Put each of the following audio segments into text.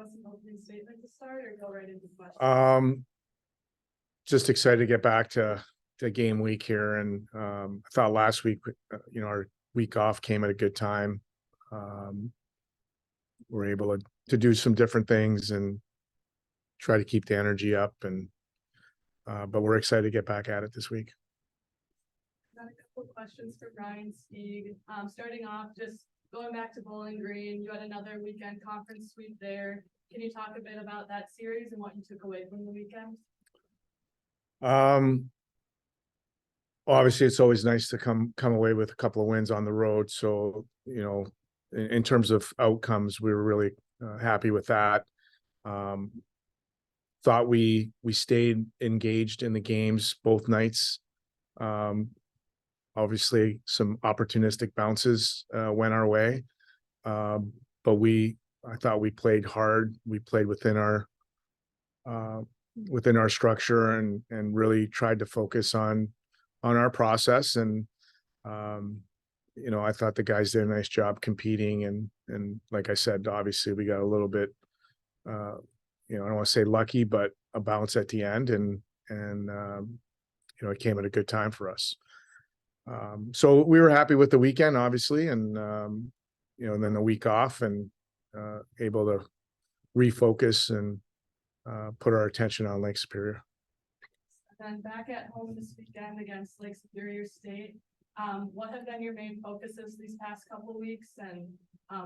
us an opening statement to start or go right into questions? Just excited to get back to game week here. And I thought last week, our week off came at a good time. We're able to do some different things and try to keep the energy up. And but we're excited to get back at it this week. Got a couple of questions for Brian Stieg. Starting off, just going back to Bowling Green, you had another weekend conference sweep there. Can you talk a bit about that series and what you took away from the weekend? Obviously it's always nice to come away with a couple of wins on the road. So, in terms of outcomes, we were really happy with that. Thought we stayed engaged in the games both nights. Obviously some opportunistic bounces went our way. But I thought we played hard. We played within our structure and really tried to focus on our process. And I thought the guys did a nice job competing. And like I said, obviously we got a little bit, I don't want to say lucky, but a bounce at the end, and it came at a good time for us. So we were happy with the weekend, obviously, and then the week off, and able to refocus and put our attention on Lake Superior. Then back at home this weekend against Lake Superior State, what have been your main focuses these past couple of weeks, and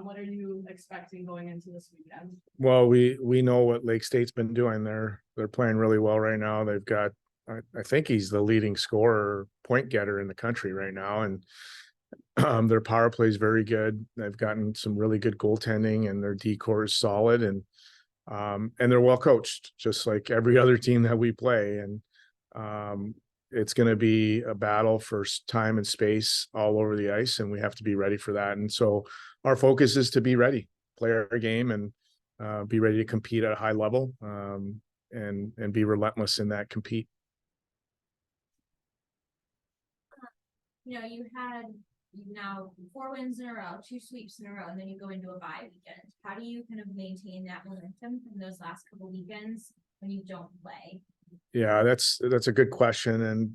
what are you expecting going into this weekend? Well, we know what Lake State's been doing. They're playing really well right now. They've got, I think he's the leading scorer, point getter in the country right now, and their power play is very good. They've gotten some really good goaltending, and their D-core is solid, and they're well coached, just like every other team that we play. And it's going to be a battle for time and space all over the ice, and we have to be ready for that. And so our focus is to be ready, play our game, and be ready to compete at a high level, and be relentless in that compete. You had now 4 wins in a row, 2 sweeps in a row, and then you go into a bye weekend. How do you kind of maintain that momentum from those last couple weekends when you don't play? Yeah, that's a good question. And,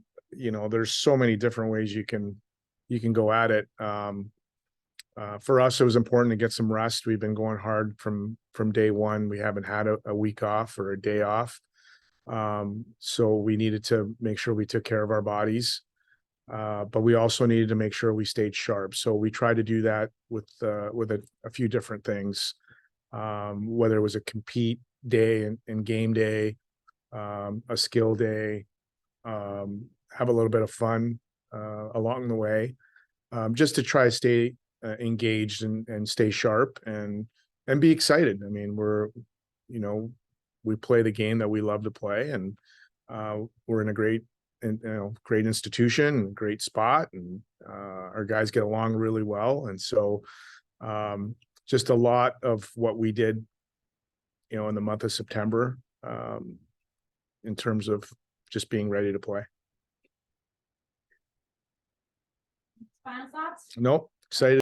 there's so many different ways you can go at it. For us, it was important to get some rest. We've been going hard from day one. We haven't had a week off or a day off. So we needed to make sure we took care of our bodies. But we also needed to make sure we stayed sharp. So we tried to do that with a few different things, whether it was a compete day and game day, a skill day, have a little bit of fun along the way, just to try to stay engaged and stay sharp and be excited. I mean, we play the game that we love to play, and we're in a great institution, great spot, and our guys get along really well. And so just a lot of what we did, in the month of September, in terms of just being ready to play. Final thoughts? Nope. Excited.